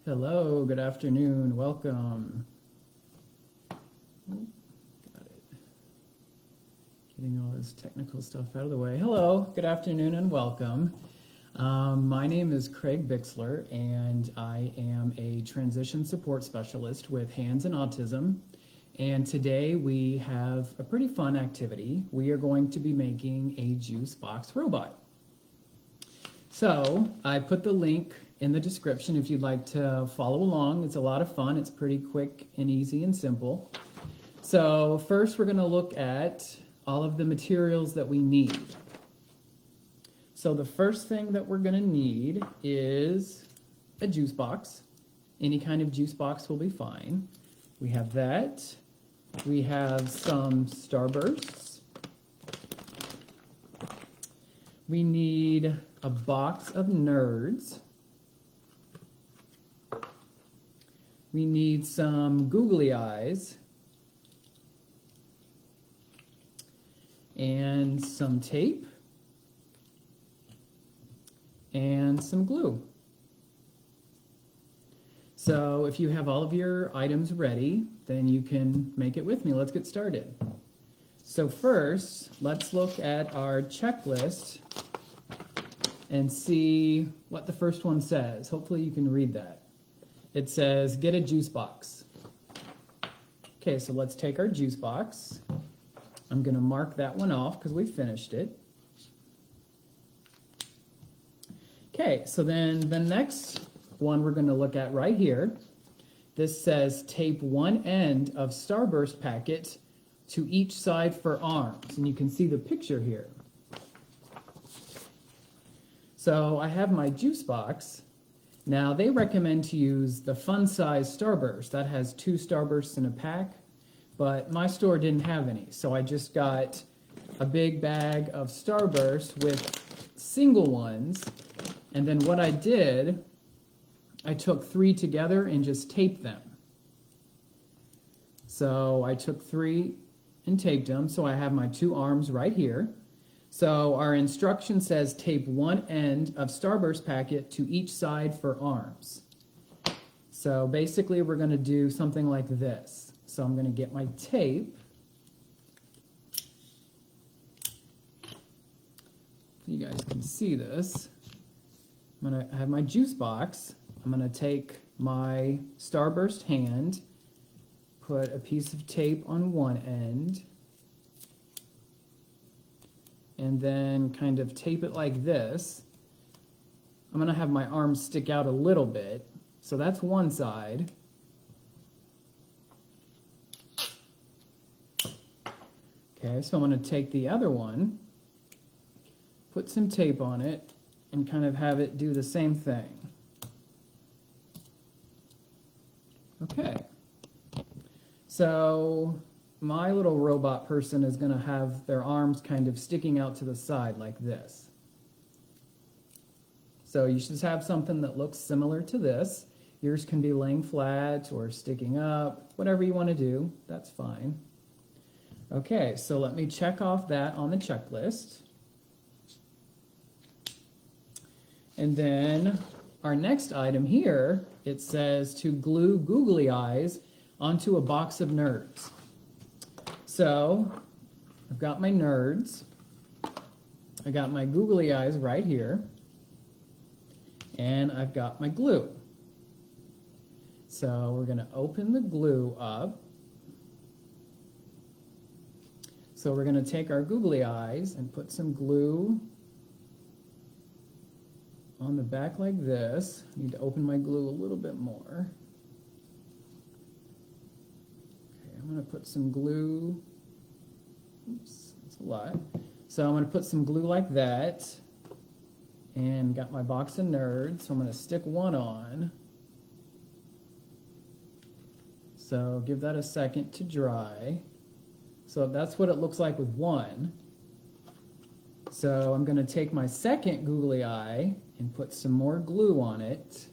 Hello, good afternoon, welcome. Got it. Getting all this technical stuff out of the way. Hello, good afternoon and welcome. My name is Craig Bixler and I am a transition support specialist with Hands and Autism. And today we have a pretty fun activity. We are going to be making a juice box robot. So I put the link in the description if you'd like to follow along. It's a lot of fun. It's pretty quick and easy and simple. So first we're going to look at all of the materials that we need. So the first thing that we're going to need is a juice box. Any kind of juice box will be fine. We have that. We have some Starbursts. We need a box of Nerds. We need some googly eyes and some tape and some glue. So if you have all of your items ready, then you can make it with me. Let's get started. So first, let's look at our checklist and see what the first one says. Hopefully you can read that. It says, get a juice box. Okay, so let's take our juice box. I'm going to mark that one off because we finished it. Okay, so then the next one we're going to look at right here. This says tape one end of Starburst packet to each side for arms. And you can see the picture here. So I have my juice box. Now they recommend to use the fun size Starburst. That has 2 Starbursts in a pack, but my store didn't have any. So I just got a big bag of Starburst with single ones. And then what I did, I took 3 together and just taped them. So I took 3 and taped them. So I have my 2 arms right here. So our instruction says tape one end of Starburst packet to each side for arms. So basically we're going to do something like this. So I'm going to get my tape. You guys can see this. I'm going to have my juice box. I'm going to take my Starburst hand, put a piece of tape on one end, and then kind of tape it like this. I'm going to have my arms stick out a little bit. So that's one side. Okay, so I'm going to take the other one, put some tape on it, and kind of have it do the same thing. Okay. So my little robot person is going to have their arms kind of sticking out to the side like this. So you should have something that looks similar to this. Yours can be laying flat or sticking up, whatever you want to do, that's fine. Okay, so let me check off that on the checklist. And then our next item here, it says to glue googly eyes onto a box of Nerds. So I've got my Nerds. I got my googly eyes right here. And I've got my glue. So we're going to open the glue up. So we're going to take our googly eyes and put some glue on the back like this. I need to open my glue a little bit more. Okay, I'm going to put some glue. Oops, that's a lot. So I'm going to put some glue like that. And got my box of Nerds. So I'm going to stick one on. So give that a second to dry. So that's what it looks like with one. So I'm going to take my second googly eye and put some more glue on it.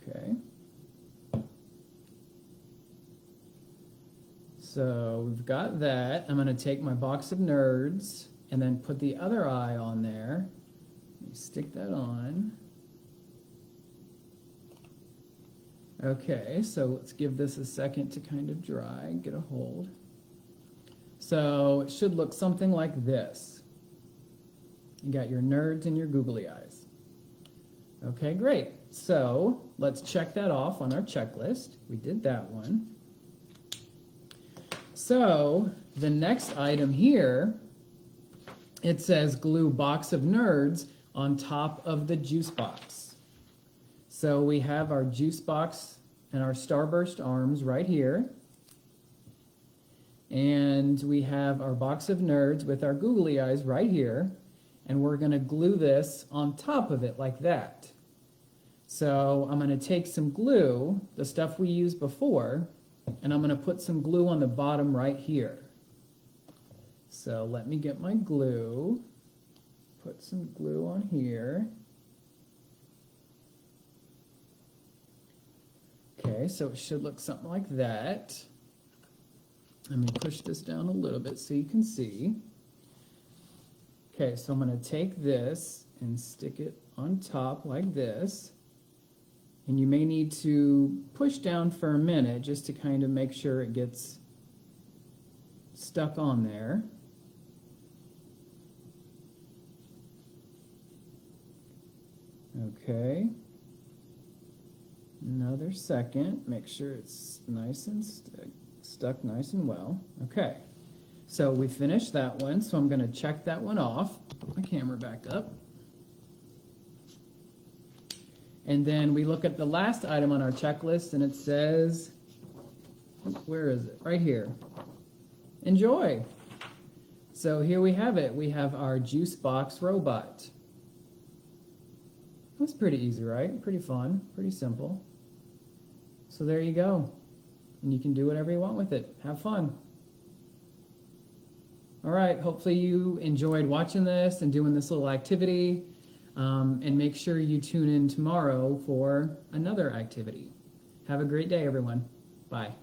Okay. So we've got that. I'm going to take my box of Nerds and then put the other eye on there. Stick that on. Okay, so let's give this a second to kind of dry, get a hold. So it should look something like this. You got your nerds and your googly eyes. Okay, great. So let's check that off on our checklist. We did that one. So the next item here, it says glue box of nerds on top of the juice box. So we have our juice box and our Starburst arms right here. And we have our box of nerds with our googly eyes right here. And we're going to glue this on top of it like that. So I'm going to take some glue, the stuff we used before, and I'm going to put some glue on the bottom right here. So let me get my glue, put some glue on here. Okay, so it should look something like that. Let me push this down a little bit so you can see. Okay, so I'm going to take this and stick it on top like this. And you may need to push down for a minute just to kind of make sure it gets stuck on there. Okay. Another second. Make sure it's nice and stuck nice and well. Okay. So we finished that one, so I'm going to check that one off. Put my camera back up. And then we look at the last item on our checklist, and it says, where is it? Right here. Enjoy. So here we have it. We have our juice box robot. That's pretty easy, right? Pretty fun, pretty simple. So there you go. And you can do whatever you want with it. Have fun. All right, hopefully you enjoyed watching this and doing this little activity. And make sure you tune in tomorrow for another activity. Have a great day, everyone. Bye.